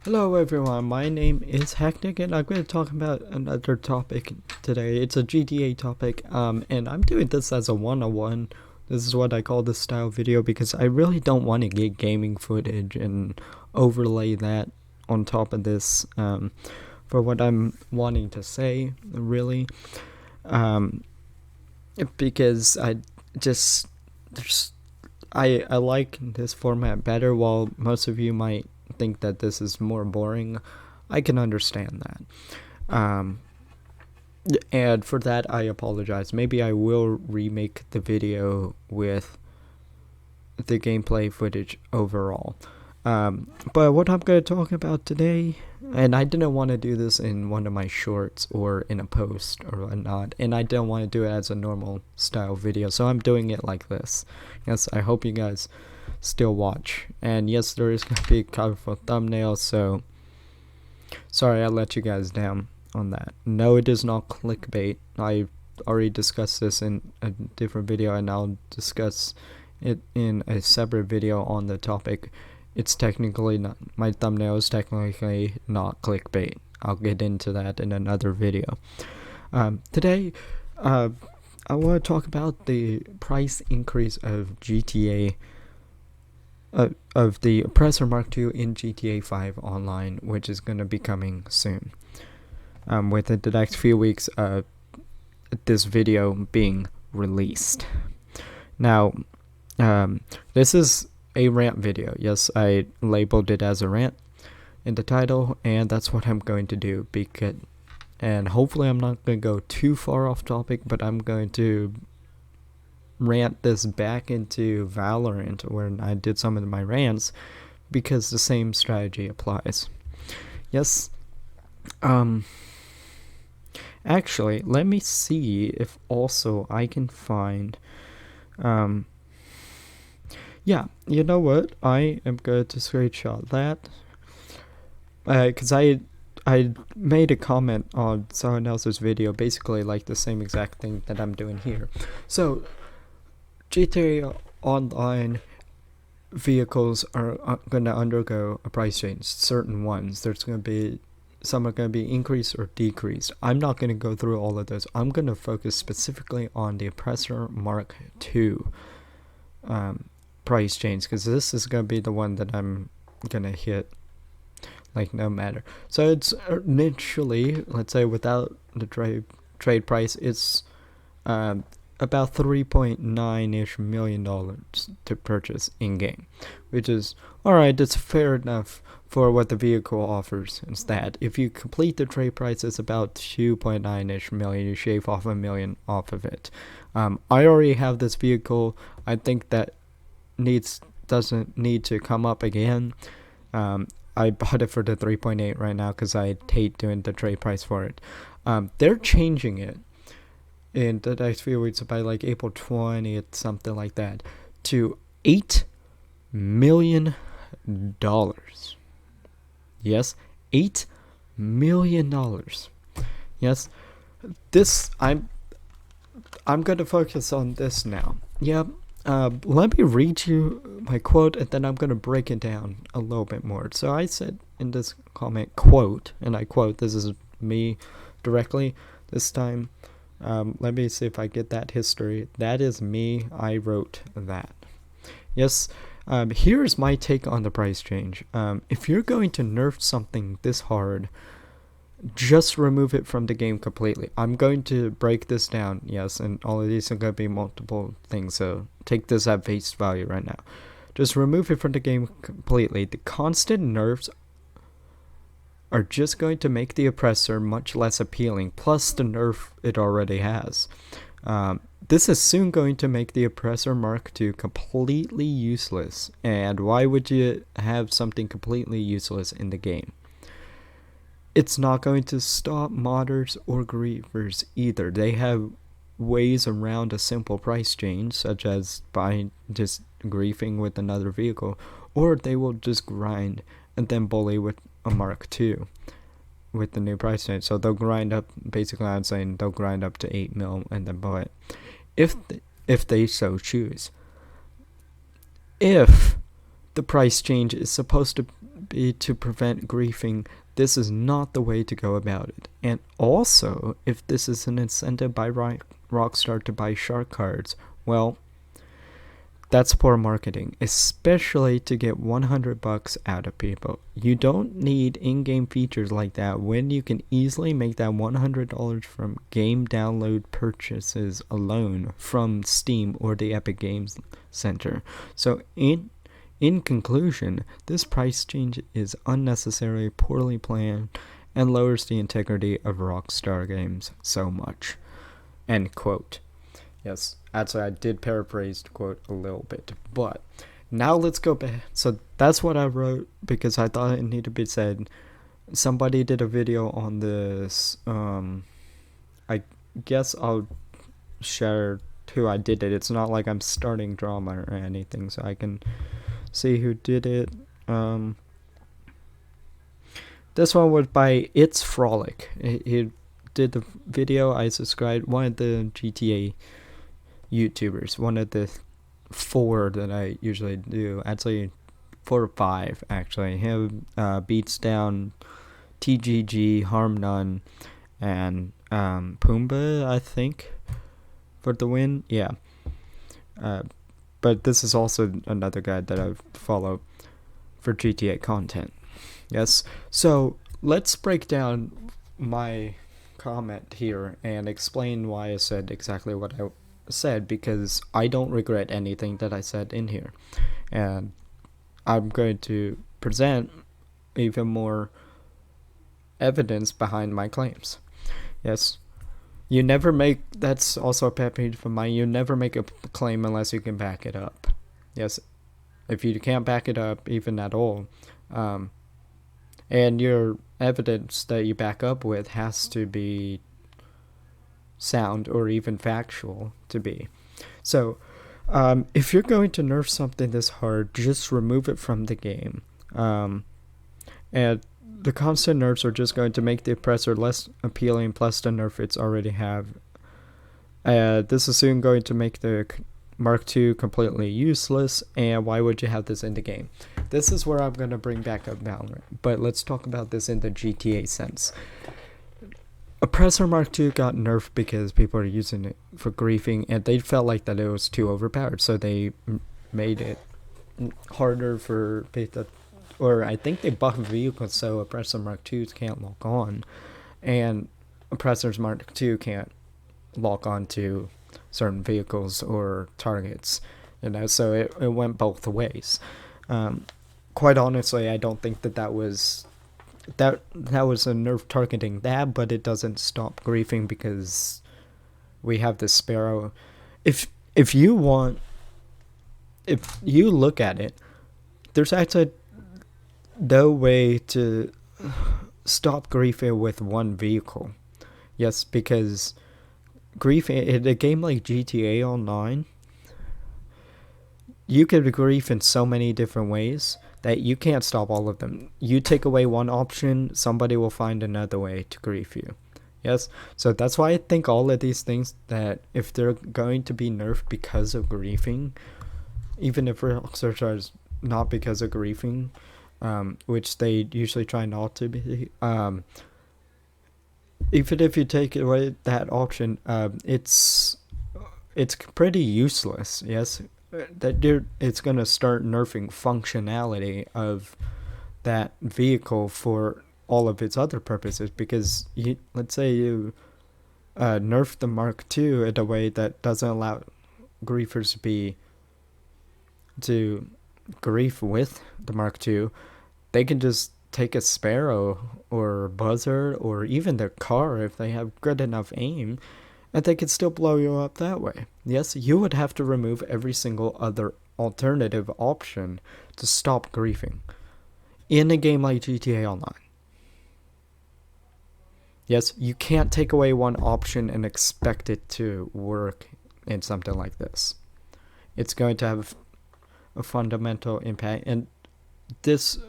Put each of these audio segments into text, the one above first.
Hello everyone, my name is Hacknick and I'm going to talk about another topic today. It's a GTA topic, and I'm doing this as a one-on-one. This is what I call this style video because I really don't want to get gaming footage and overlay that on top of this, for what I'm wanting to say, really. Um, because I just, there's, I like this format better, while most of you might think that this is more boring. I can understand that. And for that, I apologize. Maybe I will remake the video with the gameplay footage overall. But what I'm going to talk about today, and I didn't want to do this in one of my shorts or in a post or whatnot, and I don't want to do it as a normal style video, so I'm doing it like this. Yes, I hope you guys still watch. And yes, there is going to be a colorful thumbnail, so sorry I let you guys down on that. No, it is not clickbait. I already discussed this in a different video, and I'll discuss it in a separate video on the topic. It's technically not, my thumbnail is technically not clickbait. I'll get into that in another video. Today, I want to talk about the price increase of GTA, of the Oppressor Mark II in GTA 5 Online, which is going to be coming soon. Within the next few weeks, this video being released. Now, this is a rant video. Yes, I labeled it as a rant in the title, and that's what I'm going to do. And hopefully I'm not going to go too far off topic, but I'm going to rant this back into Valorant, where I did some of my rants, because the same strategy applies. Yes. Actually, let me see if also I can find, yeah, you know what? I am going to screenshot that, because I made a comment on someone else's video, basically like the same exact thing that I'm doing here. So, GTA Online vehicles are going to undergo a price change. Certain ones, there's going to be, some are going to be increased or decreased. I'm not going to go through all of those. I'm going to focus specifically on the Oppressor Mark II price change, because this is going to be the one that I'm going to hit, like, no matter. So it's initially, let's say without the trade price, it's about $3.9-ish million to purchase in-game, which is alright. It's fair enough for what the vehicle offers. Instead, if you complete the trade price, it's about 2.9-ish million. You shave off $1 million off of it. I already have this vehicle. I think that doesn't need to come up again. I bought it for the 3.8 right now because I hate doing the trade price for it. They're changing it in the next few weeks, by like April 20th, something like that, to $8 million. Yes, $8 million. Yes, this, I'm going to focus on this now. Yep. Let me read you my quote, and then I'm going to break it down a little bit more. So I said in this comment, quote, and I quote, this is me directly this time. Let me see if I get that history. That is me. I wrote that. Yes. Here's my take on the price change. If you're going to nerf something this hard, just remove it from the game completely. I'm going to break this down, yes, and all of these are going to be multiple things, so take this at face value right now. Just remove it from the game completely. The constant nerfs are just going to make the Oppressor much less appealing, plus the nerf it already has. This is soon going to make the Oppressor Mark II completely useless, and why would you have something completely useless in the game? It's not going to stop modders or griefers either. They have ways around a simple price change, such as by just griefing with another vehicle, or they will just grind and then bully with a Mark II with the new price change. So they'll grind up, basically I'm saying they'll grind up to 8 mil and then buy it, if they so choose. If the price change is supposed to be to prevent griefing, this is not the way to go about it. And also, if this is an incentive by Rockstar to buy shark cards, well, that's poor marketing, especially to get $100 out of people. You don't need in-game features like that when you can easily make that $100 from game download purchases alone from Steam or the Epic Games Center. So in conclusion, this price change is unnecessary, poorly planned, and lowers the integrity of Rockstar games so much. End quote. Yes, actually I did paraphrase the quote a little bit, but now let's go back. So that's what I wrote because I thought it needed to be said. Somebody did a video on this. I guess I'll share who I did it. It's not like I'm starting drama or anything, so I can see who did it. This one was by It's Frolic. He did the video. I subscribed, one of the GTA YouTubers, one of the 4 that I usually do, actually 4 or 5 actually. Him beats down TGG, Harm None, and Pumbaa, I think, for the win. Yeah. But this is also another guy that I follow for GTA content. Yes. So let's break down my comment here and explain why I said exactly what I said, because I don't regret anything that I said in here, and I'm going to present even more evidence behind my claims. Yes, you never make, that's also a pet peeve of mine, you never make a claim unless you can back it up. Yes, if you can't back it up even at all, and your evidence that you back up with has to be sound or even factual to be. So if you're going to nerf something this hard, just remove it from the game. And the constant nerfs are just going to make the Oppressor less appealing, plus the nerf it's already have. This is soon going to make the Mark II completely useless, and why would you have this in the game? This is where I'm going to bring back up Valorant, but let's talk about this in the GTA sense. Oppressor Mark II got nerfed because people are using it for griefing, and they felt like that it was too overpowered, so they made it harder for beta, or I think they buffed vehicles so Oppressor Mark IIs can't lock on, and Oppressor's Mark II can't lock on to certain vehicles or targets, so it went both ways. Quite honestly, I don't think that was a nerf targeting that, but it doesn't stop griefing because we have the Sparrow. If you look at it, there's actually no way to stop griefing with one vehicle. Yes, because griefing in a game like GTA Online, you could grief in so many different ways that you can't stop all of them. You take away one option, somebody will find another way to grief you. Yes, so that's why I think all of these things, that if they're going to be nerfed because of griefing, even if Rockstar is not because of griefing, which they usually try not to be, even if you take away that option, it's pretty useless. Yes, it's going to start nerfing functionality of that vehicle for all of its other purposes, because let's say you nerf the Mark II in a way that doesn't allow griefers to grief with the Mark II, they can just take a Sparrow or Buzzard or even their car if they have good enough aim, and they could still blow you up that way. Yes, you would have to remove every single other alternative option to stop griefing in a game like GTA Online. Yes, you can't take away one option and expect it to work in something like this. It's going to have a fundamental impact, and these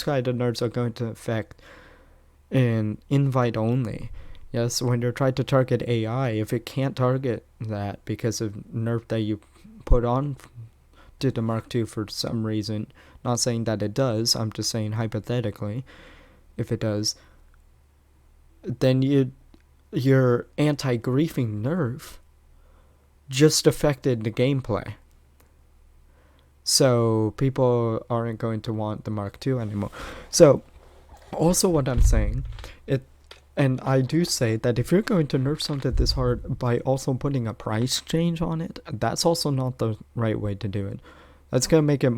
kind of nerfs are going to affect in invite only. Yes, when you're trying to target AI, if it can't target that because of nerf that you put on to the Mark II for some reason, not saying that it does, I'm just saying hypothetically, if it does, then your anti-griefing nerf just affected the gameplay. So people aren't going to want the Mark II anymore. So also what I'm saying, and I do say that if you're going to nerf something this hard by also putting a price change on it, that's also not the right way to do it. That's going to make it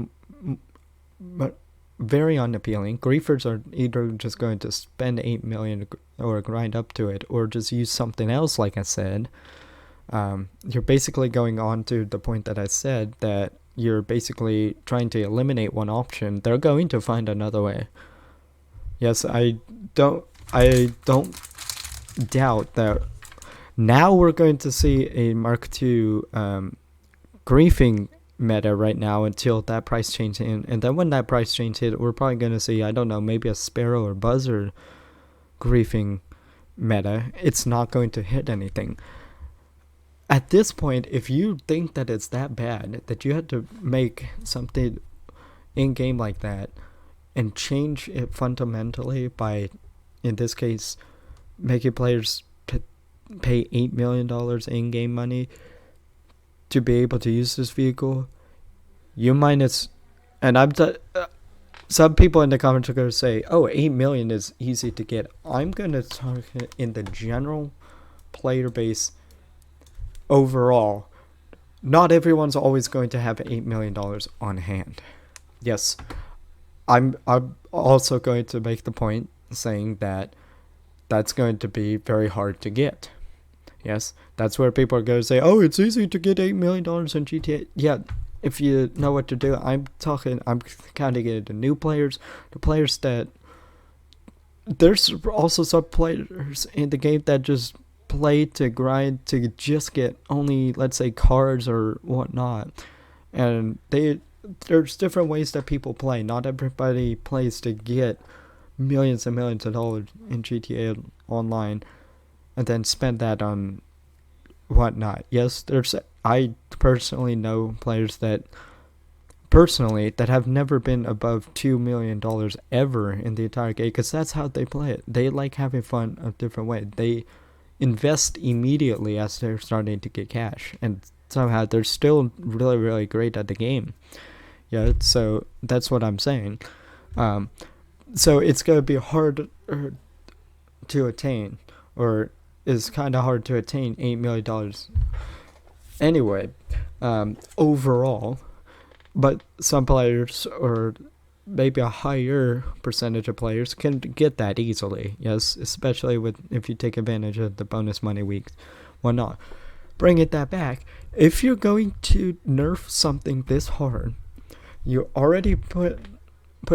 very unappealing. Griefers are either just going to spend $8 million or grind up to it, or just use something else, like I said. You're basically going on to the point that I said, that you're basically trying to eliminate one option. They're going to find another way. Yes, I don't doubt that now we're going to see a Mark II griefing meta right now until that price change hit. And then when that price change hit, we're probably going to see, I don't know, maybe a Sparrow or Buzzard griefing meta. It's not going to hit anything. At this point, if you think that it's that bad, that you had to make something in-game like that and change it fundamentally by, in this case, making players pay $8 million in-game money to be able to use this vehicle, you minus, and some people in the comments are going to say, oh, $8 million is easy to get. I'm going to talk in the general player base overall. Not everyone's always going to have $8 million on hand. Yes, I'm also going to make the point saying that that's going to be very hard to get. Yes, that's where people are going to say, oh, it's easy to get $8 million in GTA. Yeah, if you know what to do. I'm counting it the new players, the players that, there's also some players in the game that just play to grind to just get only, let's say, cards or whatnot. And there's different ways that people play. Not everybody plays to get millions and millions of dollars in GTA Online and then spend that on whatnot. Yes, I personally know players that have never been above $2 million ever in the entire game, because that's how they play it. They like having fun a different way. They invest immediately as they're starting to get cash, and somehow they're still really, really great at the game. Yeah, so that's what I'm saying. So it's going to be hard to attain, or is kind of hard to attain $8 million anyway, overall. But some players, or maybe a higher percentage of players, can get that easily. Yes, especially if you take advantage of the bonus money weeks. Why not? Bring it that back. If you're going to nerf something this hard, you already put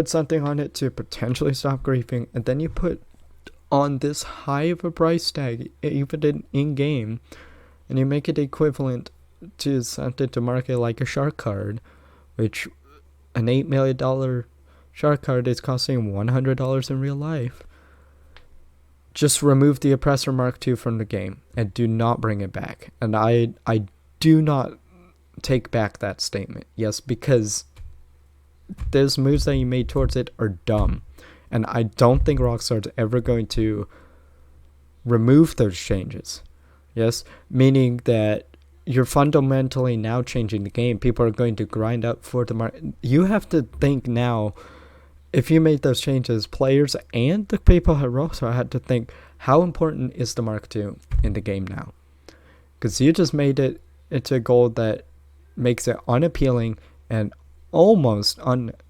something on it to potentially stop griefing, and then you put on this high of a price tag, even in-game, and you make it equivalent to something to market like a shark card, which an $8 million shark card is costing $100 in real life. Just remove the Oppressor Mark II from the game and do not bring it back. And I do not take back that statement. Yes, because those moves that you made towards it are dumb. And I don't think Rockstar's ever going to remove those changes. Yes, meaning that you're fundamentally now changing the game. People are going to grind up for the market. You have to think now, if you made those changes, players and the people at Rockstar had to think, how important is the Mark II in the game now? Because you just made it into a goal that makes it unappealing and almost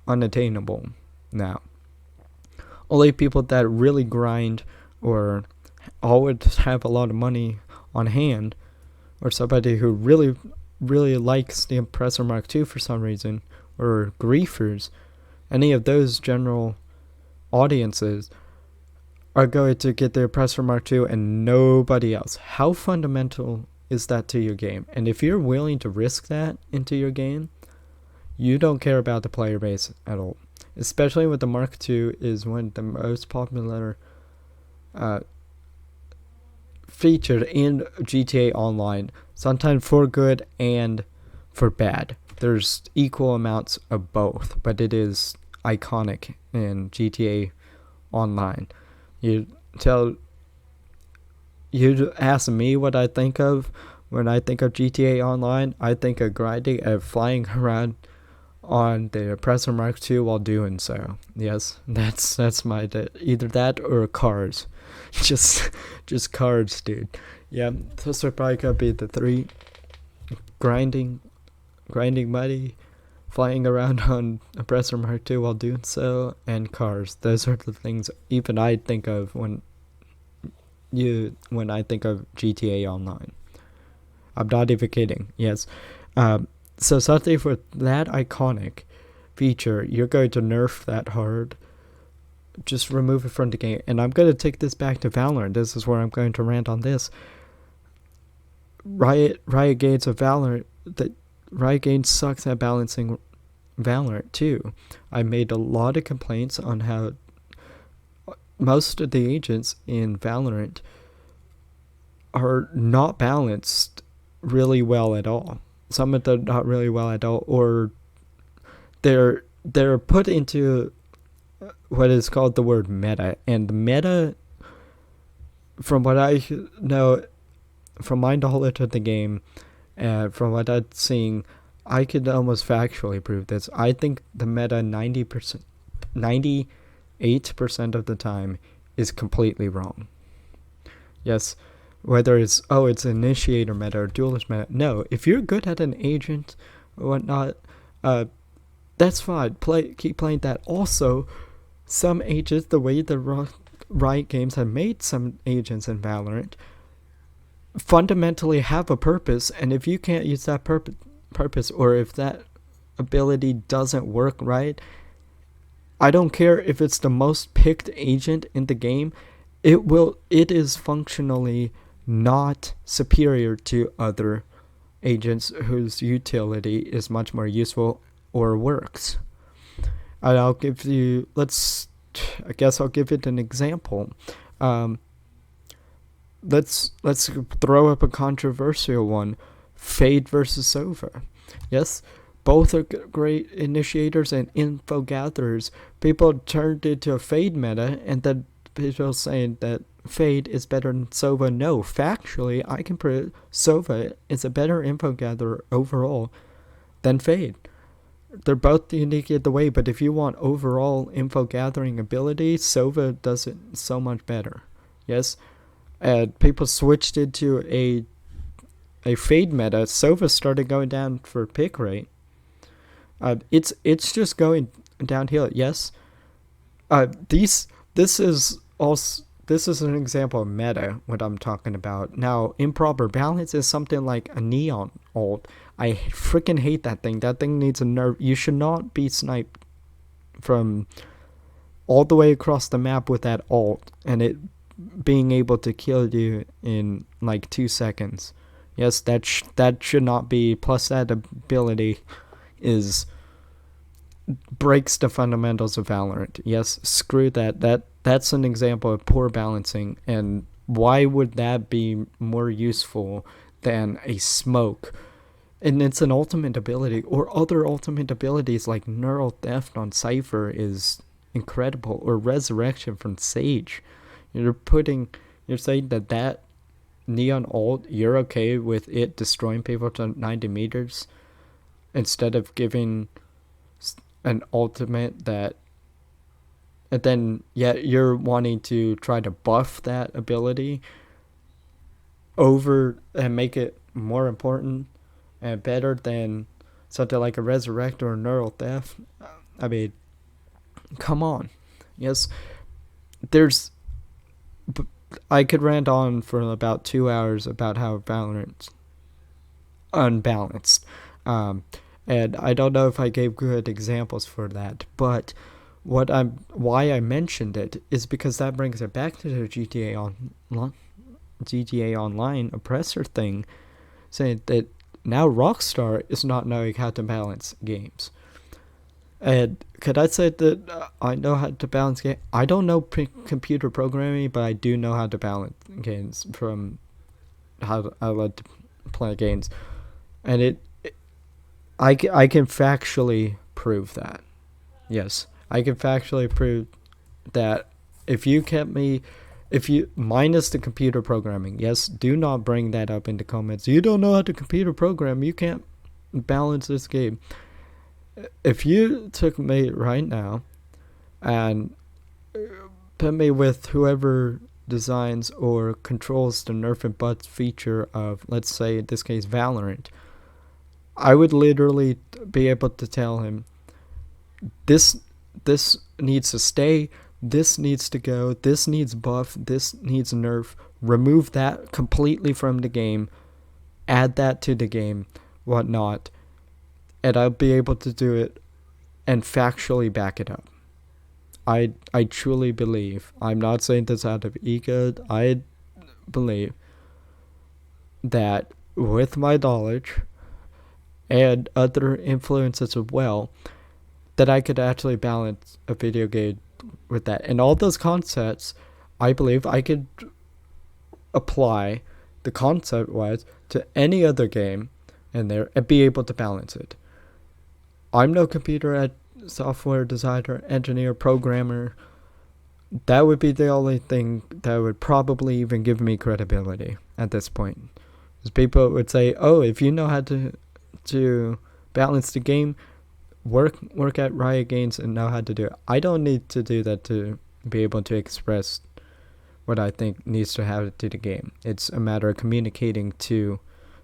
unattainable now. Only people that really grind or always have a lot of money on hand, or somebody who really, really likes the Oppressor Mark II for some reason, or griefers, any of those general audiences are going to get the Oppressor Mark II and nobody else. How fundamental is that to your game? And if you're willing to risk that into your game, you don't care about the player base at all. Especially with the Mark II is one of the most popular featured in GTA Online, sometimes for good and for bad. there's equal amounts of both, but it is iconic in GTA Online. You tell you ask me what I think of when I think of GTA Online. I think of grinding and flying around on the Oppressor Mark II while doing so. Yes, that's my either that or cars. just cars, dude. Yeah, those are probably gonna be the three: grinding money, flying around on Oppressor Mark II while doing so, and cars. Those are the things even I think of when I think of GTA Online. I'm not even kidding. Yes. So something for that iconic feature, you're going to nerf that hard. Just remove it from the game. And I'm going to take this back to Valorant. This is where I'm going to rant on this. Riot Games of Valorant. Riot Games sucks at balancing Valorant too. I made a lot of complaints on how most of the agents in Valorant are not balanced really well at all. Some of them not really well at all, or they're put into what is called the word meta. And meta, from what I know, from my knowledge of the game, from what I'm seeing, I could almost factually prove this. I think the meta 98% of the time is completely wrong. Yes, whether it's initiator meta or duelist meta. No, if you're good at an agent or whatnot, that's fine. Keep playing that. Also, some agents, the way the Riot Games have made some agents in Valorant, fundamentally have a purpose, and if you can't use that purpose, or if that ability doesn't work right, I don't care if it's the most picked agent in the game, it is functionally not superior to other agents whose utility is much more useful or works. And I'll give you, I guess I'll give it an example. Let's throw up a controversial one. Fade versus Sova. Yes, both are great initiators and info gatherers. People turned into a Fade meta, and then people saying that Fade is better than Sova. No, factually, I can prove Sova is a better info gatherer overall than Fade. They're both unique in the way, but if you want overall info gathering ability, Sova does it so much better. Yes, and people switched into a Fade meta. Sova started going down for pick rate. It's just going downhill. Yes. This is an example of meta, what I'm talking about. Now, improper balance is something like a neon ult. I freaking hate that thing. That thing needs a nerf. You should not be sniped from all the way across the map with that ult, and it being able to kill you in like 2 seconds. Yes, that should not be. Plus, that ability breaks the fundamentals of Valorant. Yes, screw that. That's an example of poor balancing. And why would that be more useful than a smoke? And it's an ultimate ability, or other ultimate abilities like Neural Theft on Cypher is incredible, or Resurrection from Sage. You're saying that Neon ult, you're okay with it destroying people to 90 meters instead of giving an ultimate that, and then you're wanting to try to buff that ability over and make it more important and better than something like a Resurrect or a Neural Theft. I mean, come on. Yes, I could rant on for about 2 hours about how Valorant's unbalanced. And I don't know if I gave good examples for that, but why I mentioned it is because that brings it back to the GTA Online Oppressor thing, saying that now Rockstar is not knowing how to balance games. And could I say that I know how to balance games? I don't know computer programming, but I do know how to balance games from how I like to play games. And I can factually prove that. Yes, I can factually prove that if you kept me, if you minus the computer programming, yes, do not bring that up in the comments. You don't know how to computer program. You can't balance this game. If you took me right now and put me with whoever designs or controls the Nerf and Butt feature of, let's say in this case, Valorant, I would literally be able to tell him this this needs to stay, this needs to go, this needs buff, this needs nerf, remove that completely from the game, add that to the game, whatnot, and I'll be able to do it and factually back it up. I truly believe, I'm not saying this out of ego, I believe that with my knowledge and other influences as well, that I could actually balance a video game with that. And all those concepts, I believe I could apply the concept wise to any other game in there and be able to balance it. I'm no computer software designer, engineer, programmer. That would be the only thing that would probably even give me credibility at this point. Because people would say, oh, if you know how to balance the game, work at Riot Games and know how to do it. I don't need to do that to be able to express what I think needs to happen to the game. It's a matter of communicating to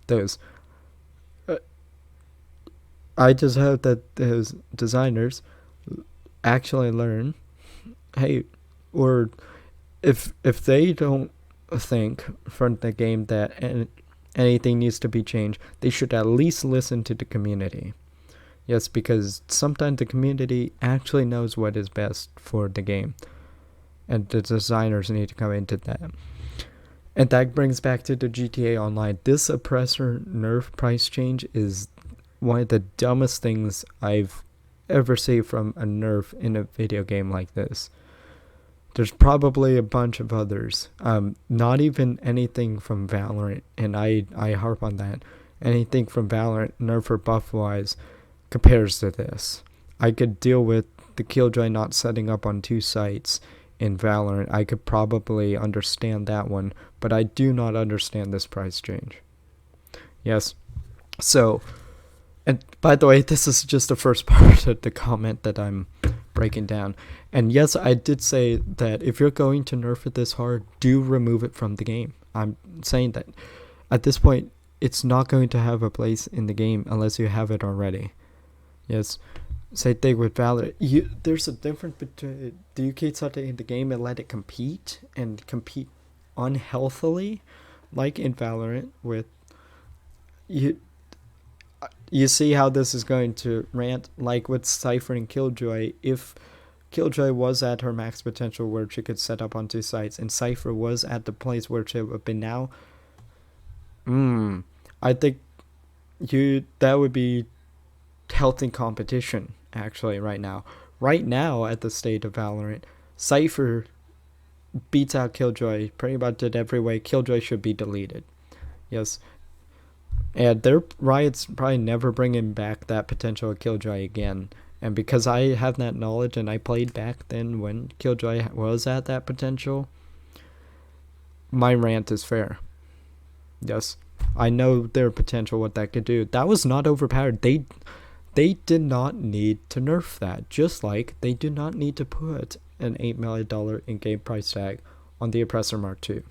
those. I just hope that those designers actually learn, hey, or if they don't think from the game that anything needs to be changed, they should at least listen to the community. Yes, because sometimes the community actually knows what is best for the game, and the designers need to come into that. And that brings back to the GTA Online. This Oppressor Nerf price change is one of the dumbest things I've ever seen from a Nerf in a video game like this. There's probably a bunch of others. Not even anything from Valorant, and I harp on that. Anything from Valorant, Nerf or buff wise, compares to this. I could deal with the Killjoy not setting up on 2 sites in Valorant. I could probably understand that one, but I do not understand this price change. Yes. So, and by the way, this is just the first part of the comment that I'm breaking down. And yes, I did say that if you're going to nerf it this hard, do remove it from the game. I'm saying that at this point, it's not going to have a place in the game unless you have it already. Yes, same thing with Valorant. There's a difference between, do you keep something in the game and let it compete unhealthily, like in Valorant with you see how this is going to rant, like with Cypher and Killjoy. If Killjoy was at her max potential where she could set up on 2 sites, and Cypher was at the place where she would have been now, I think that would be healthy competition, actually, right now. Right now, at the state of Valorant, Cypher beats out Killjoy pretty much in every way. Killjoy should be deleted. Yes. And Riot's probably never bringing back that potential of Killjoy again. And because I have that knowledge and I played back then when Killjoy was at that potential, my rant is fair. Yes. I know their potential, what that could do. That was not overpowered. They did not need to nerf that. Just like they do not need to put an $8 million in-game price tag on the Oppressor Mark II.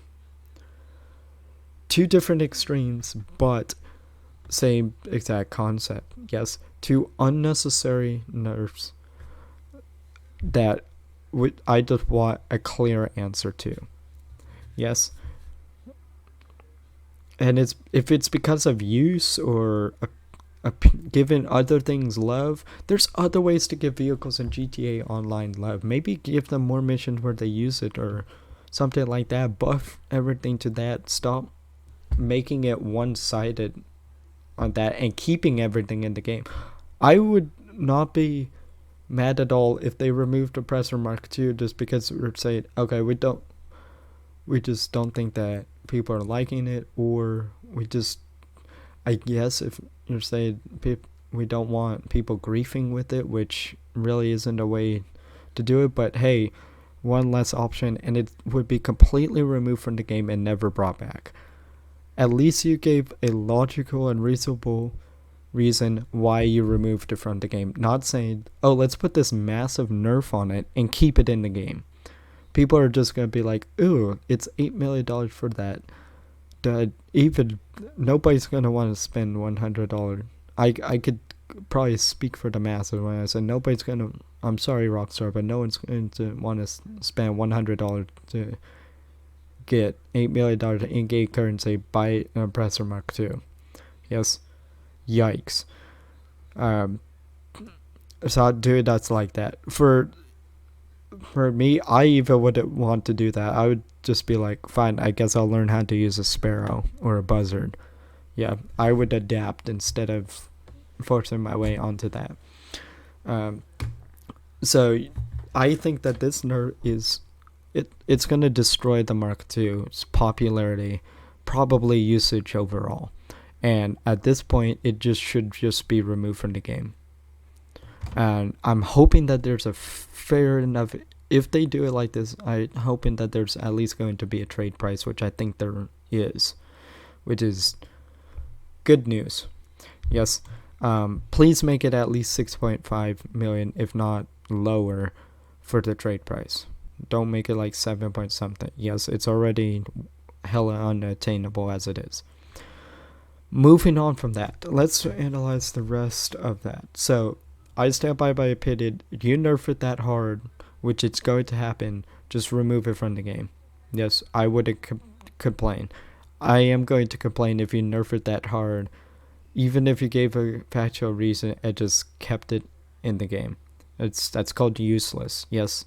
2 different extremes, but same exact concept. Yes, 2 unnecessary nerfs that I just want a clear answer to. Yes. And if it's because of use or giving other things love, there's other ways to give vehicles in GTA Online love. Maybe give them more missions where they use it or something like that. Buff everything to that. Stop making it one-sided on that and keeping everything in the game. I would not be mad at all if they removed Oppressor Mark II just because we're saying, okay, we just don't think that people are liking it, or we just, I guess if you're saying we don't want people griefing with it, which really isn't a way to do it. But hey, one less option, and it would be completely removed from the game and never brought back. At least you gave a logical and reasonable reason why you removed it from the game. Not saying, oh, let's put this massive nerf on it and keep it in the game. People are just going to be like, ooh, it's $8 million for that. Even nobody's going to want to spend $100. I could probably speak for the masses when I said nobody's going to, I'm sorry, Rockstar, but no one's going to want to spend $100 to get $8 million in-game currency by an Oppressor Mark II. Yes. Yikes. So dude, that's like that. For me, I even wouldn't want to do that. I would just be like, fine, I guess I'll learn how to use a sparrow or a buzzard. Yeah, I would adapt instead of forcing my way onto that. So I think that this nerf is it's going to destroy the Mark II's popularity, probably usage overall. And at this point, it should just be removed from the game. And I'm hoping that there's a fair enough, if they do it like this, I'm hoping that there's at least going to be a trade price, which I think there is, which is good news. Yes. Please make it at least 6.5 million, if not lower, for the trade price. Don't make it like 7 point something. Yes, it's already hella unattainable as it is. Moving on from that, let's analyze the rest of that. So, I stand by my opinion. You nerf it that hard, which it's going to happen, just remove it from the game. Yes, I wouldn't complain. I am going to complain if you nerf it that hard, even if you gave a factual reason and just kept it in the game. That's called useless. Yes.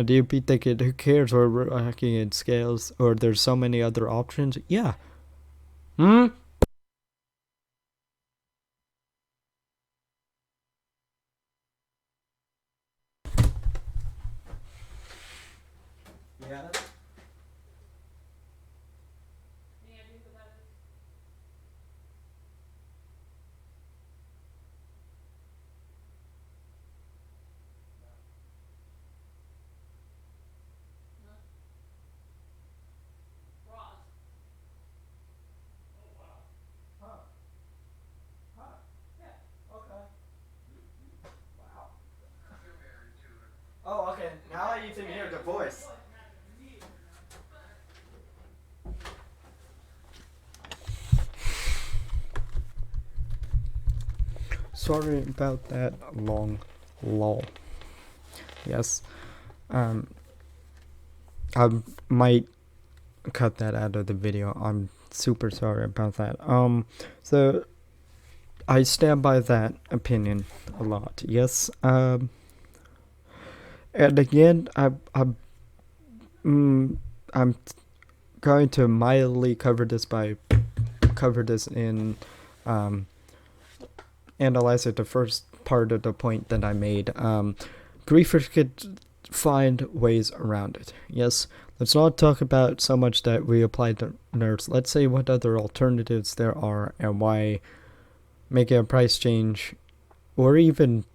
Do you be thinking, who cares? We're hacking in scales, or there's so many other options? Yeah. Yeah. Oh, okay. Now I even hear the voice. Sorry about that long lull. Yes. I might cut that out of the video. I'm super sorry about that. So I stand by that opinion a lot. Yes. And again, I'm going to mildly cover this in analyze it the first part of the point that I made. Griefers could find ways around it. Yes, let's not talk about so much that we applied the nerfs. Let's say what other alternatives there are and why making a price change or even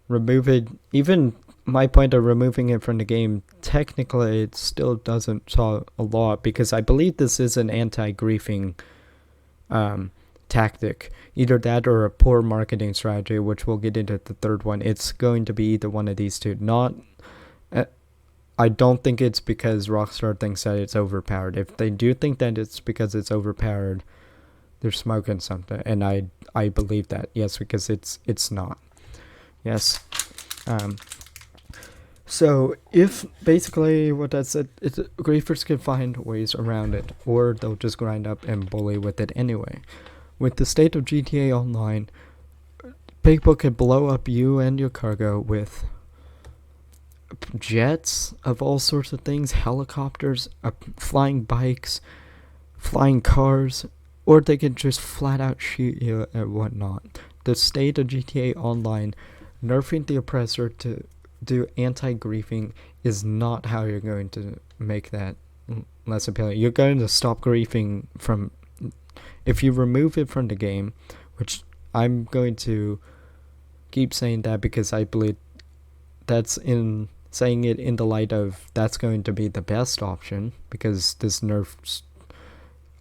remove it, even my point of removing it from the game, technically it still doesn't solve a lot, because I believe this is an anti-griefing tactic. Either that or a poor marketing strategy, which we'll get into the third one. It's going to be either one of these two. I don't think it's because Rockstar thinks that it's overpowered. If they do think that it's because it's overpowered, they're smoking something, and I believe that. Yes, because it's not. Yes. So if basically what that said, griefers can find ways around it, or they'll just grind up and bully with it anyway. With the state of GTA Online, people could blow up you and your cargo with jets of all sorts of things, helicopters, flying bikes, flying cars, or they could just flat out shoot you and whatnot. The state of GTA Online, nerfing the Oppressor to do anti-griefing is not how you're going to make that less appealing. You're going to stop griefing from if you remove it from the game, which I'm going to keep saying that because I believe that's in saying it in the light of that's going to be the best option, because this nerfs,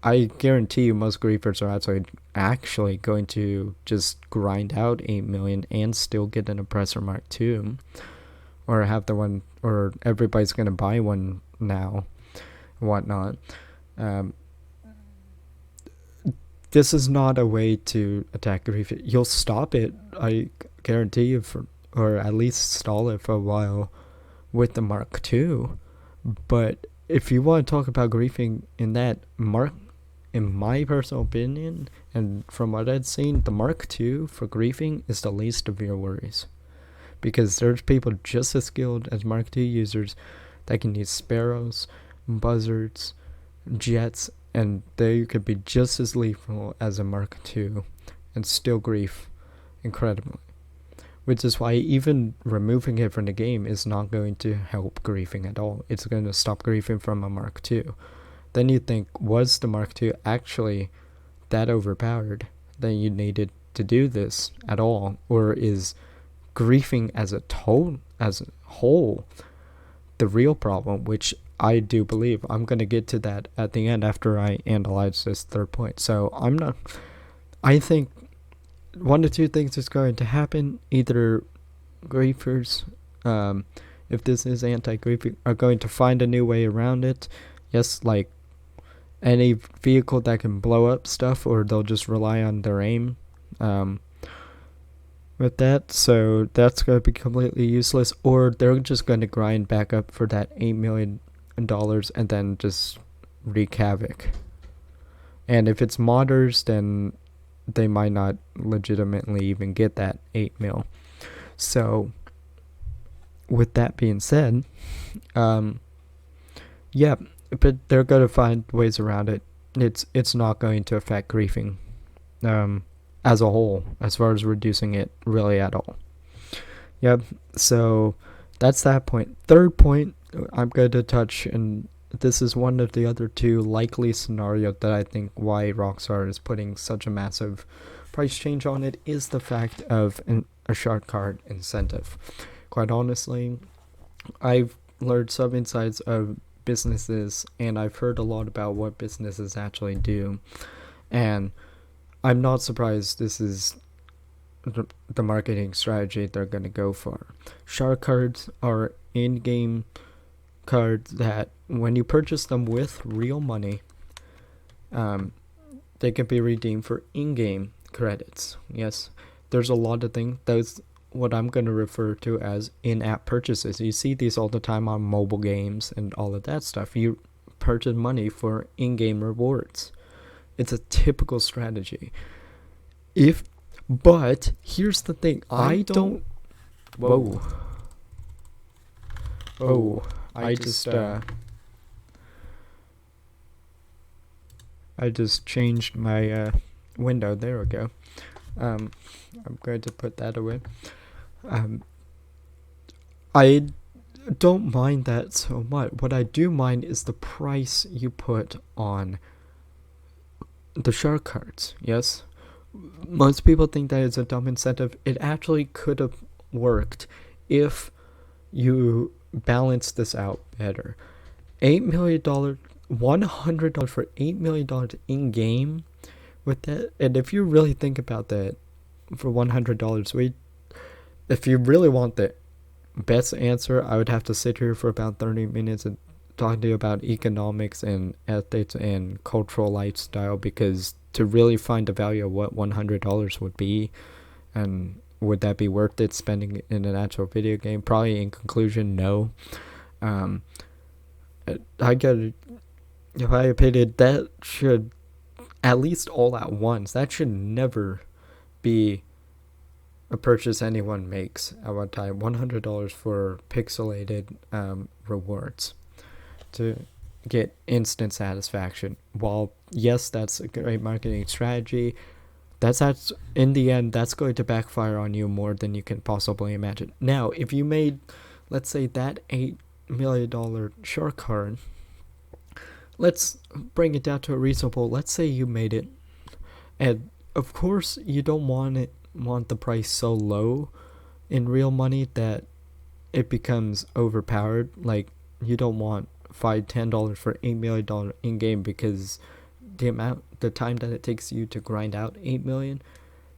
I guarantee you most griefers are actually going to just grind out 8 million and still get an Oppressor Mark II, or have the one, or everybody's going to buy one now, whatnot. This is not a way to attack grief. You'll stop it, I guarantee you, or at least stall it for a while with the Mark II. But if you want to talk about griefing in that Mark, in my personal opinion, and from what I've seen, the Mark II for griefing is the least of your worries. Because there's people just as skilled as Mark II users that can use sparrows, buzzards, jets, and they could be just as lethal as a Mark II and still grief incredibly. Which is why even removing it from the game is not going to help griefing at all. It's going to stop griefing from a Mark II. Then you think, was the Mark II actually that overpowered that you needed to do this at all? Or is griefing as a whole the real problem, which I do believe. I'm going to get to that at the end after I analyze this third point. So I think one of two things is going to happen. Either griefers, if this is anti-griefing, are going to find a new way around it. Yes, like any vehicle that can blow up stuff, or they'll just rely on their aim with that. So that's going to be completely useless, or they're just going to grind back up for that $8 million and then just wreak havoc. And if it's modders, then they might not legitimately even get that 8 mil. So with that being said, yeah, but they're going to find ways around it. It's not going to affect griefing as a whole, as far as reducing it really at all. Yep, so that's that point. Third point I'm going to touch, and this is one of the other two likely scenarios that I think why Rockstar is putting such a massive price change on it, is the fact of a shark card incentive. Quite honestly, I've learned some insights of businesses, and I've heard a lot about what businesses actually do, and I'm not surprised this is the marketing strategy they're going to go for. Shark cards are in-game cards that when you purchase them with real money, they can be redeemed for in-game credits. Yes, there's a lot of things. That's what I'm going to refer to as in-app purchases. You see these all the time on mobile games and all of that stuff. You purchase money for in-game rewards. It's a typical strategy. But here's the thing. I don't. Whoa. I just changed my window. There we go. I'm going to put that away. I don't mind that so much. What I do mind is the price you put on the shark cards. Yes, most people think that it's a dumb incentive. It actually could have worked if you balance this out better. $8 million, $100 for $8 million in game with that. And if you really think about that, for $100, if you really want the best answer, I would have to sit here for about 30 minutes and talk to you about economics and ethics and cultural lifestyle, because to really find the value of what $100 would be, and would that be worth it spending in an actual video game? Probably in conclusion, no. I get it. In my opinion, that should, at least all at once, that should never be a purchase anyone makes at one time. $100 for pixelated rewards to get instant satisfaction. While yes, that's a great marketing strategy, that's in the end, that's going to backfire on you more than you can possibly imagine. Now, if you made, let's say, that $8 million shark card, let's bring it down to a reasonable. Let's say you made it And of course, you don't want the price so low in real money that it becomes overpowered. Like, you don't want $10 for $8 million in game, because the time that it takes you to grind out 8 million,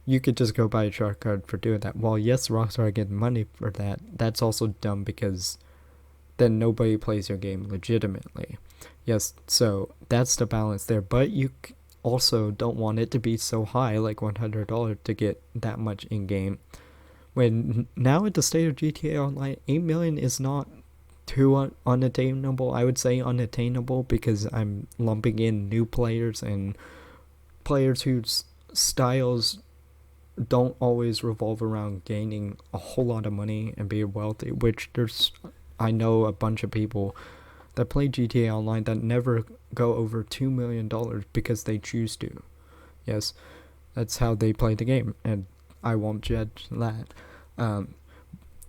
you could just go buy a shark card for doing that. While yes, Rockstar are getting money for that, that's also dumb, because then nobody plays your game legitimately. Yes, so that's the balance there. But you also don't want it to be so high, like $100 to get that much in game. When now at the state of GTA Online, 8 million is not too unattainable. I would say unattainable, because I'm lumping in new players and players whose styles don't always revolve around gaining a whole lot of money and being wealthy, which I know a bunch of people that play GTA Online that never go over $2 million because they choose to. Yes, that's how they play the game, and I won't judge that.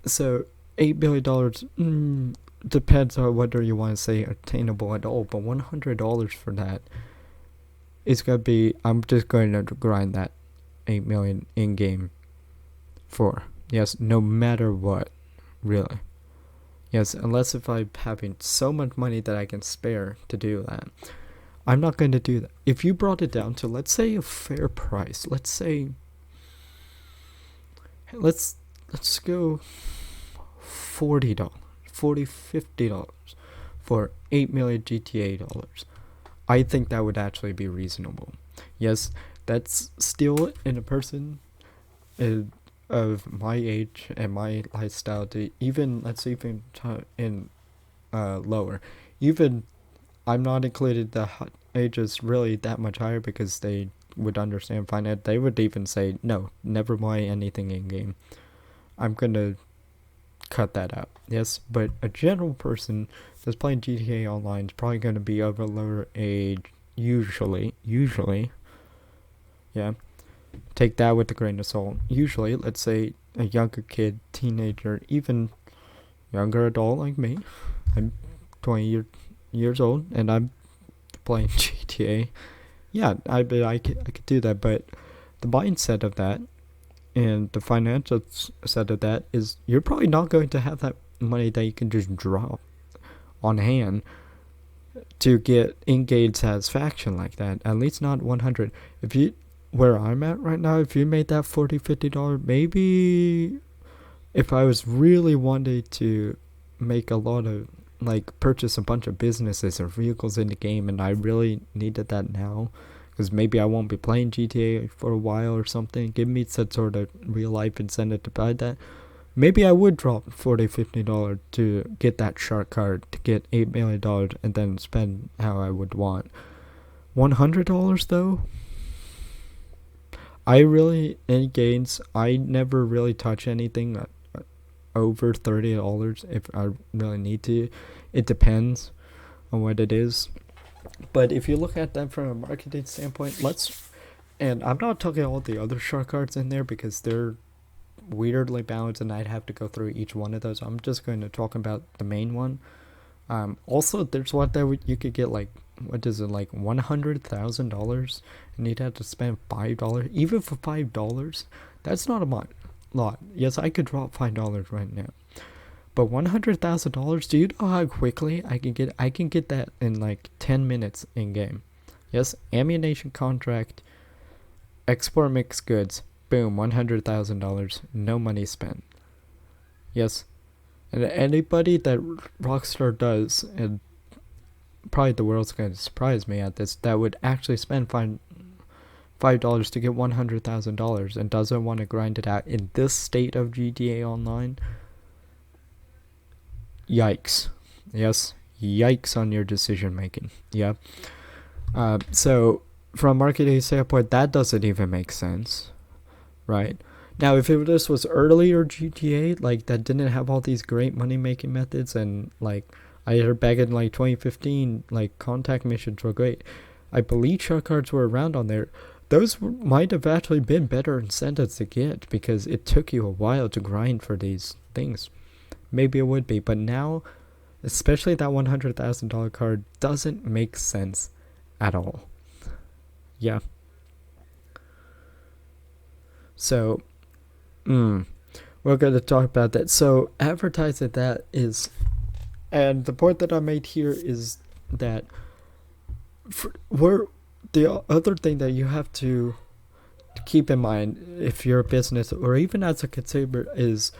So $8 billion depends on whether you want to say attainable at all, but $100 for that is going to be, I'm just going to grind that 8 million in game for. Yes, no matter what, really. Yes, unless if I'm having so much money that I can spare to do that. I'm not going to do that. If you brought it down to, let's say, a fair price, let's go $40, $50 for 8 million GTA dollars. I think that would actually be reasonable. Yes, that's still in a person of my age and my lifestyle to even, let's even in lower. Even I'm not included the ages really that much higher, because they would understand finance. They would even say, no, never buy anything in game. I'm going to cut that out. Yes, but a general person that's playing GTA Online is probably going to be of a lower age, usually. Yeah, take that with a grain of salt. Usually, let's say a younger kid, teenager, even younger adult like me. I'm 20 years old and I'm playing GTA. Yeah, I could do that, but the mindset of that and the financial side of that is you're probably not going to have that money that you can just drop on hand to get in-game satisfaction like that. At least not 100. If you, where I'm at right now, if you made that $40-50, maybe if I was really wanting to make a lot of, like, purchase a bunch of businesses or vehicles in the game, and I really needed that now, because maybe I won't be playing GTA for a while or something, give me some sort of real life incentive to buy that, maybe I would drop $40-50 to get that shark card, to get $8 million, and then spend how I would want. $100 though, in games, I never really touch anything over $30 if I really need to. It depends on what it is. But if you look at that from a marketing standpoint, and I'm not talking all the other shark cards in there because they're weirdly balanced and I'd have to go through each one of those. I'm just going to talk about the main one. Also, there's one that you could get, like, what is it, like $100,000, and you'd have to spend $5. Even for $5, that's not a lot. Yes, I could drop $5 right now, but $100,000. Do you know how quickly I can get? I can get that in like 10 minutes in game. Yes, ammunition contract, export mixed goods, boom, $100,000, no money spent. Yes, and anybody that Rockstar does, and probably the world's going to surprise me at this, that would actually spend $5 to get $100,000 and doesn't want to grind it out in this state of GTA Online. Yikes. Yes, yikes on your decision making. Yeah. So from a marketing standpoint, that doesn't even make sense, right? Now, if this was earlier GTA, like, that didn't have all these great money making methods, and like I heard back in like 2015, like, contact missions were great. I believe shark cards were around on there. Those might have actually been better incentives to get, because it took you a while to grind for these things. Maybe it would be, but now, especially that $100,000 card, doesn't make sense at all. Yeah. So, we're going to talk about that. So, advertising that is, and the point that I made here is that the other thing that you have to keep in mind if you're a business or even as a consumer is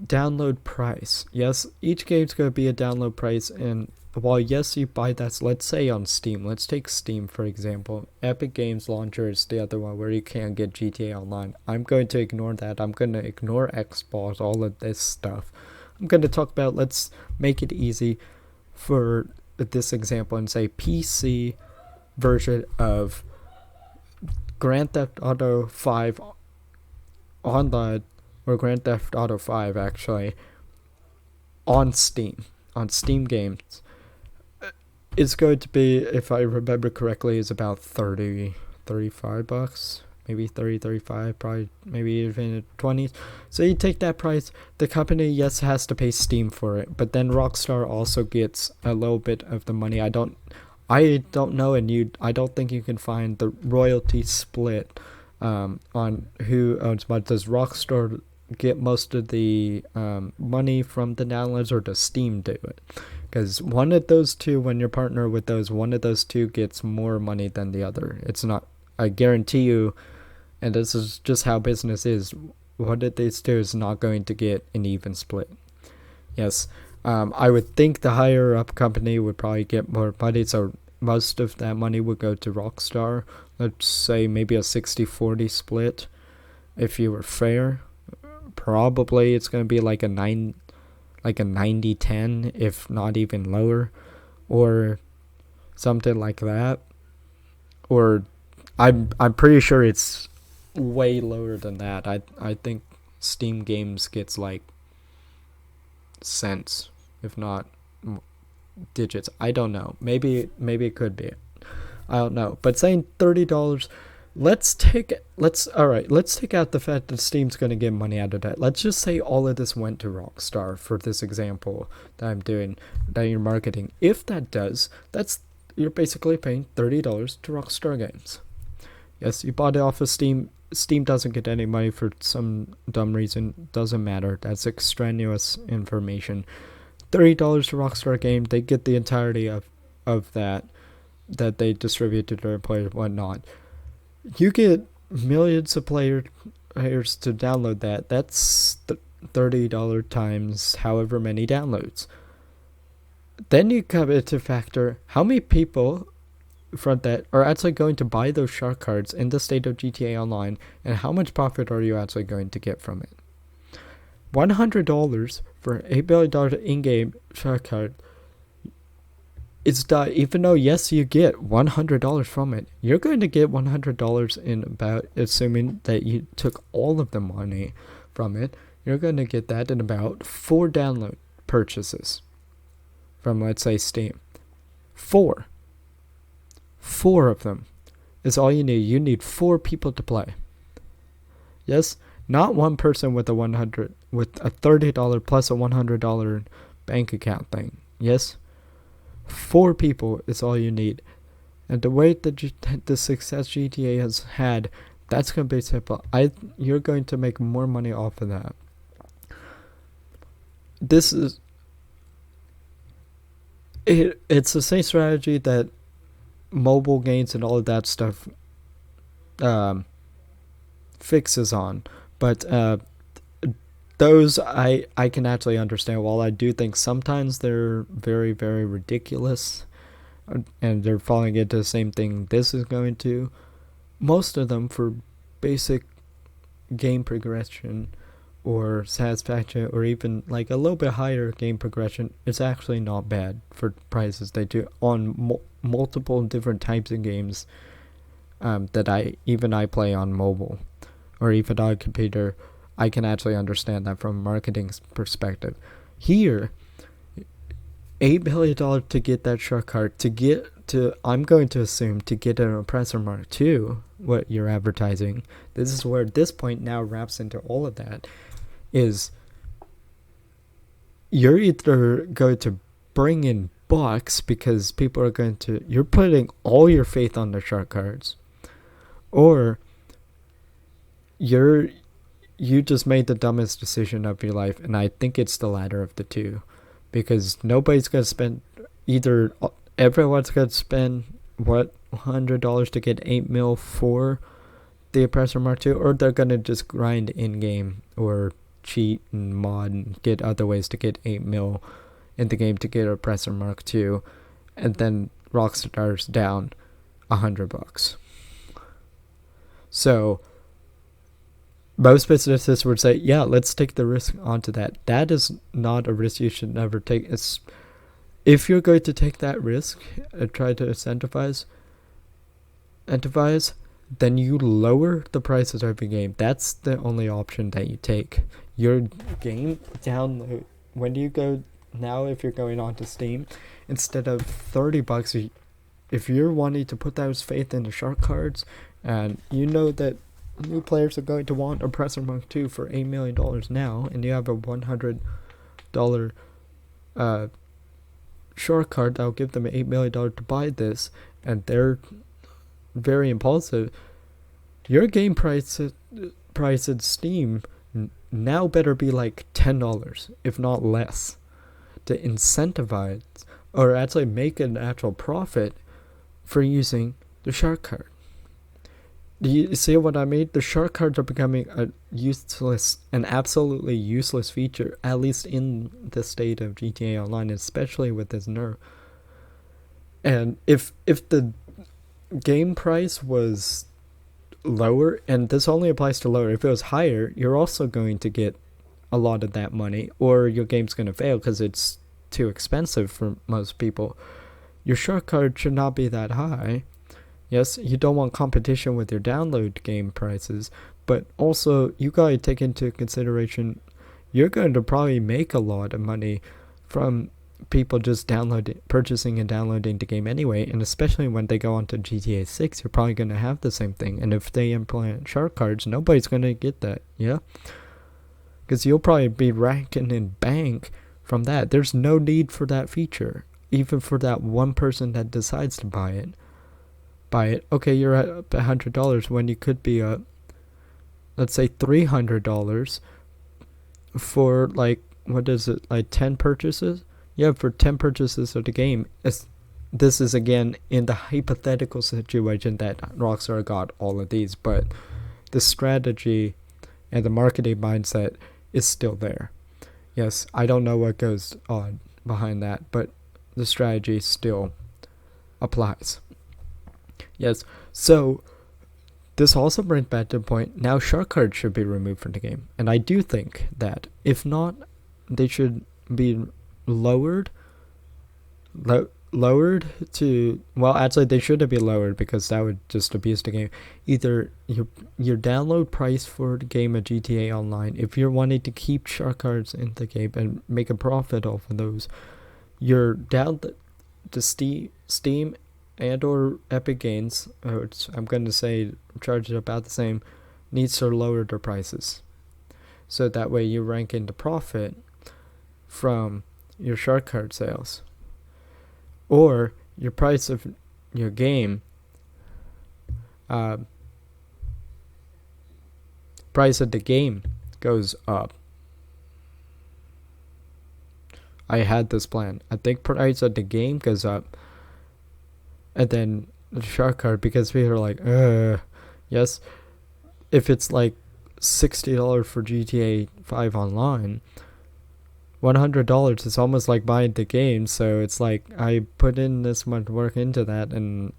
download price. Yes, each game's going to be a download price, and while yes you buy that, let's say on Steam, let's take Steam for example. Epic Games Launcher is the other one where you can't get GTA Online. I'm going to ignore that. I'm going to ignore Xbox, all of this stuff. I'm going to talk about, let's make it easy for this example and say PC version of Grand Theft Auto 5 Online, or Grand Theft Auto 5 actually, on Steam games. It's going to be, if I remember correctly, is about 35 bucks, maybe 35, probably maybe even 20. So you take that price, the company yes has to pay Steam for it, but then Rockstar also gets a little bit of the money. I don't know, and I don't think you can find the royalty split on who owns what. Does Rockstar get most of the money from the downloads, or does Steam do it? Because one of those two, when you're partner with those, one of those two gets more money than the other. It's not, I guarantee you, and this is just how business is, one of these two is not going to get an even split. Yes, I would think the higher up company would probably get more money, so most of that money would go to Rockstar. Let's say maybe a 60-40 split. If you were fair, probably it's going to be like a 90-10, if not even lower, or something like that. Or I'm pretty sure it's way lower than that. I think Steam Games gets like cents, if not digits. I don't know. Maybe it could be. I don't know. But saying $30, let's take out the fact that Steam's going to get money out of that. Let's just say all of this went to Rockstar for this example that I'm doing, that you're marketing. If that does, you're basically paying $30 to Rockstar Games. Yes, you bought it off of Steam. Steam doesn't get any money for some dumb reason. Doesn't matter. That's extraneous information. $30 to Rockstar Game. They get the entirety of that they distribute to their players and whatnot. You get millions of players to download that. That's $30 times however many downloads. Then you come into factor how many people from that are actually going to buy those shark cards in the state of GTA Online, and how much profit are you actually going to get from it. $100 for $8 billion in-game shark card. It's that even though yes you get $100 from it, you're going to get $100 in about, assuming that you took all of the money from it, you're going to get that in about 4 download purchases from, let's say, Steam. 4 of them is all you need. You need 4 people to play. Yes, not one person with a $30 plus a $100 bank account thing. Yes, 4 people is all you need. And the way that the success GTA has had, that's going to be simple. You're going to make more money off of that. It's the same strategy that mobile games and all of that stuff fixes on, but those I can actually understand. While I do think sometimes they're very, very ridiculous and they're falling into the same thing this is going to, most of them for basic game progression or satisfaction, or even like a little bit higher game progression, it's actually not bad for prices they do on multiple different types of games that I play on mobile or even on a computer. I can actually understand that from a marketing perspective. Here, $8 billion to get that shark card, I'm going to assume to get an Oppressor Mark II, what you're advertising. This is where this point now wraps into all of that, is you're either going to bring in bucks because people are you're putting all your faith on the shark cards, or you just made the dumbest decision of your life, and I think it's the latter of the two, because nobody's gonna spend either. Everyone's gonna spend what $100 to get 8 mil for the Oppressor Mark II, or they're gonna just grind in game or cheat and mod and get other ways to get 8 mil in the game to get Oppressor Mark II, and then Rockstar's down $100. So most businesses would say, yeah, let's take the risk onto that. That is not a risk you should never take. If you're going to take that risk and try to incentivize, then you lower the prices of your game. That's the only option that you take. Your game download, when you go now, if you're going onto Steam, instead of $30, if you're wanting to put those faith into shark cards, and you know that new players are going to want Oppressor Mark II for $8 million now, and you have a $100 shark card that'll give them $8 million to buy this, and they're very impulsive, your game price in Steam now better be like $10, if not less, to incentivize or actually make an actual profit for using the shark card. Do you see what I mean? The shark cards are becoming an absolutely useless feature, at least in the state of GTA Online, especially with this nerf. And if the game price was lower, and this only applies to lower, if it was higher, you're also going to get a lot of that money, or your game's going to fail because it's too expensive for most people. Your shark card should not be that high. Yes, you don't want competition with your download game prices, but also you gotta take into consideration you're going to probably make a lot of money from people just purchasing and downloading the game anyway, and especially when they go onto GTA 6, you're probably going to have the same thing. And if they implement shark cards, nobody's going to get that, yeah? Because you'll probably be ranking in bank from that. There's no need for that feature, even for that one person that decides to buy it. Okay, you're at $100 when you could be at, let's say, $300 for, like, what is it, like 10 purchases? Yeah, for 10 purchases of the game. This is, again, in the hypothetical situation that Rockstar got all of these, but the strategy and the marketing mindset is still there. Yes, I don't know what goes on behind that, but the strategy still applies. Yes, so this also brings back to the point, now shark cards should be removed from the game. And I do think that, if not, they should be lowered to, well, actually they shouldn't be lowered because that would just abuse the game. Either your download price for the game of GTA Online, if you're wanting to keep shark cards in the game and make a profit off of those, your to Steam and or Epic Games, which I'm going to say charge about the same, needs to lower their prices. So that way you rank into profit from your shark card sales. Or your price of your game, price of the game goes up. I had this plan. I think price of the game goes up, and then the shark card, because we were like, yes, if it's like $60 for GTA 5 online, $100 is almost like buying the game. So it's like, I put in this much work into that, and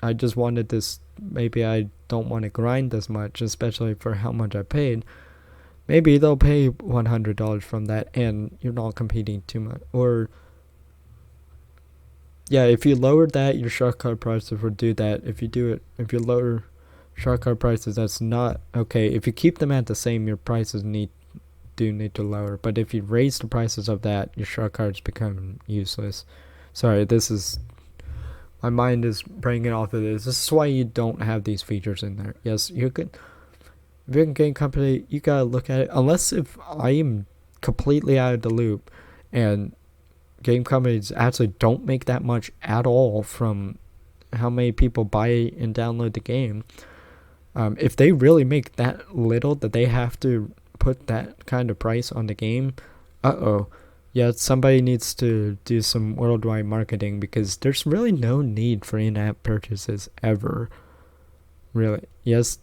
I just wanted this. Maybe I don't want to grind this much, especially for how much I paid. Maybe they'll pay $100 from that, and you're not competing too much. Or yeah, if you lowered that, your shark card prices would do that. If you lower shark card prices, that's not okay. If you keep them at the same, your prices need to lower. But if you raise the prices of that, your shark cards become useless. Sorry, my mind is bringing off of this. This is why you don't have these features in there. Yes, you could. If you're a game company, you gotta look at it. Unless if I am completely out of the loop, and game companies actually don't make that much at all from how many people buy and download the game, If they really make that little that they have to put that kind of price on the game, yeah, somebody needs to do some worldwide marketing, because there's really no need for in-app purchases ever. Really, yes,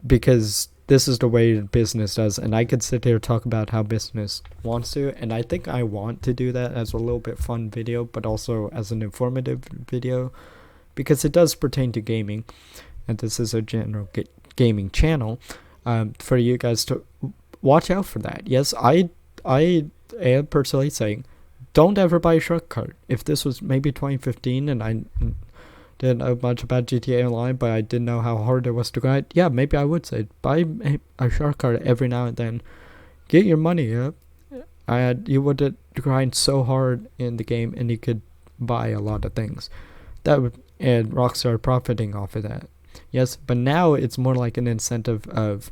because this is the way business does, and I could sit here and talk about how business wants to, and I think I want to do that as a little bit fun video, but also as an informative video, because it does pertain to gaming, and this is a general gaming channel. For you guys to watch out for that. Yes, I am personally saying, don't ever buy a shark card. If this was maybe 2015 and I didn't know much about GTA Online, but I didn't know how hard it was to grind, yeah, maybe I would say buy a shark card every now and then. Get your money up. You would grind so hard in the game, and you could buy a lot of things. That would, and Rockstar profiting off of that. Yes, but now it's more like an incentive of,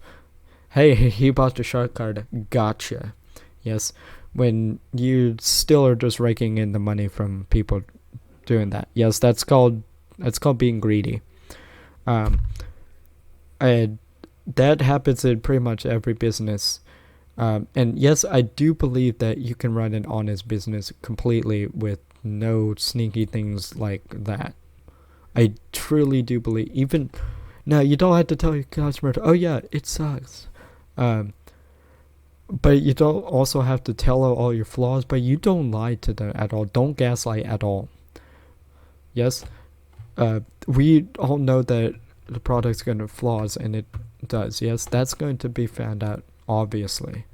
hey, he bought the shark card, gotcha. Yes, when you still are just raking in the money from people doing that. Yes, that's called being greedy. And that happens in pretty much every business. And yes, I do believe that you can run an honest business completely with no sneaky things like that. I truly do believe. Even now, you don't have to tell your customer, oh yeah, it sucks. But you don't also have to tell all your flaws, but you don't lie to them at all. Don't gaslight at all. Yes, we all know that the product's going to have flaws, and it does. Yes, that's going to be found out, obviously.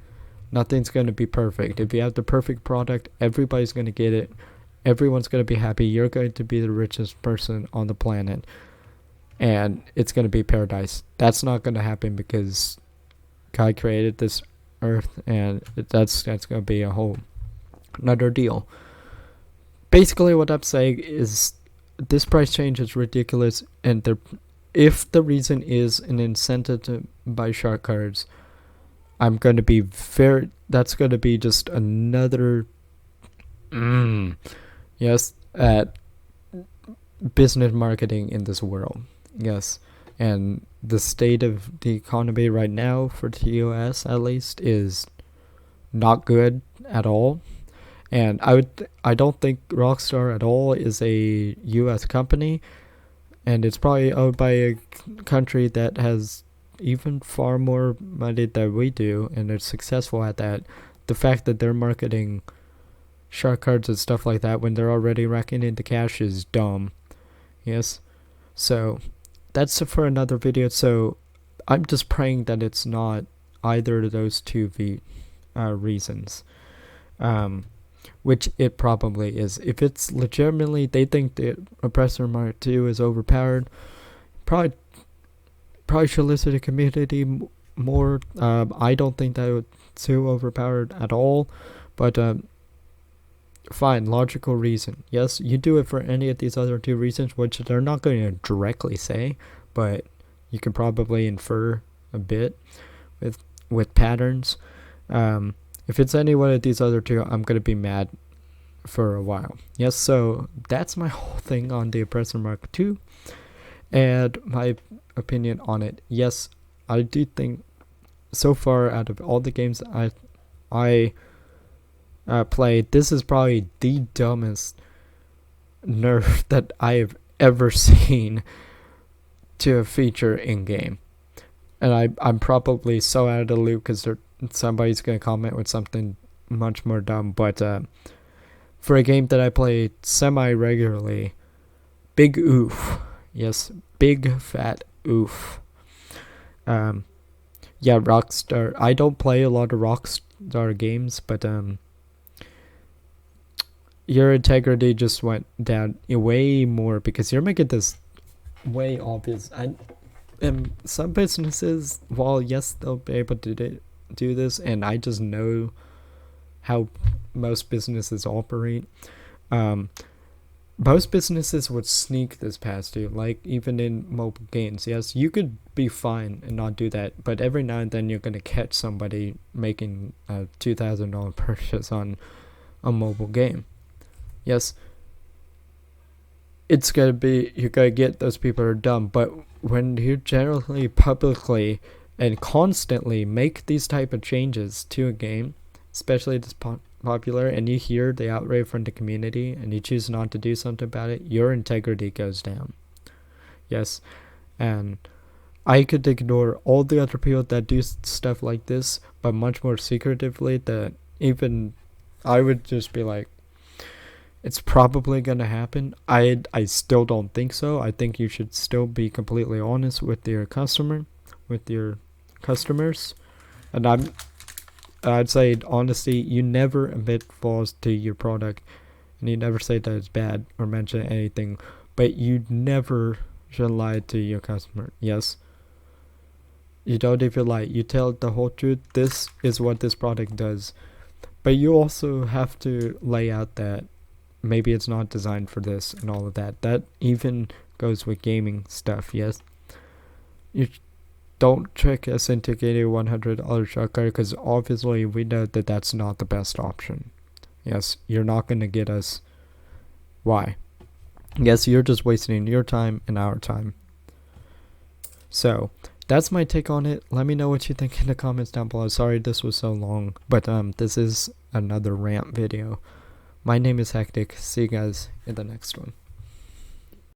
Nothing's going to be perfect. If you have the perfect product, everybody's going to get it. Everyone's going to be happy. You're going to be the richest person on the planet, and it's going to be paradise. That's not going to happen, because God created this earth, and that's going to be a whole another deal. Basically, what I'm saying is this price change is ridiculous, and if the reason is an incentive to buy shark cards, I'm going to be that's going to be just another yes, at business marketing in this world. Yes, and the state of the economy right now for TOS, at least, is not good at all. And I don't think Rockstar at all is a U.S. company, and it's probably owned by a country that has even far more money than we do, and they're successful at that. The fact that they're marketing shark cards and stuff like that when they're already racking in the cash is dumb. Yes, so that's for another video. So I'm just praying that it's not either of those two reasons, which it probably is. If it's legitimately they think that Oppressor Mark II is overpowered, probably should listen to community more. I don't think that it's too overpowered at all, but fine, logical reason. Yes, you do it for any of these other two reasons, which they're not going to directly say, but you can probably infer a bit with patterns. If it's any one of these other two, I'm going to be mad for a while. Yes, so that's my whole thing on the Oppressor Mark II, and my opinion on it. Yes, I do think so far out of all the games I played, this is probably the dumbest nerf that I have ever seen to a feature in game. And I'm probably so out of the loop because somebody's going to comment with something much more dumb. But for a game that I play semi-regularly, big oof. Yes, big fat oof. Yeah, Rockstar. I don't play a lot of Rockstar games, but your integrity just went down way more because you're making this way obvious. And some businesses, while yes, they'll be able to do this, and I just know how most businesses operate. Most businesses would sneak this past you, like even in mobile games. Yes, you could be fine and not do that, but every now and then you're going to catch somebody making a $2,000 purchase on a mobile game. Yes, it's gonna be, you're gonna get those people who are dumb. But when you generally, publicly, and constantly make these type of changes to a game, especially this popular, and you hear the outrage from the community and you choose not to do something about it, your integrity goes down. Yes, and I could ignore all the other people that do stuff like this, but much more secretively, that even I would just be like, it's probably gonna happen. I still don't think so. I think you should still be completely honest with your customers, and I'd say honesty. You never admit flaws to your product, and you never say that it's bad or mention anything, but you never should lie to your customer. Yes, you don't even lie. You tell the whole truth. This is what this product does, but you also have to lay out that maybe it's not designed for this and all of that. That even goes with gaming stuff. Yes, you don't trick us into getting a $100 shot card, because obviously we know that that's not the best option. Yes, you're not going to get us. Why? Yes, you're just wasting your time and our time. So that's my take on it. Let me know what you think in the comments down below. Sorry this was so long, but this is another rant video. My name is Hectic. See you guys in the next one.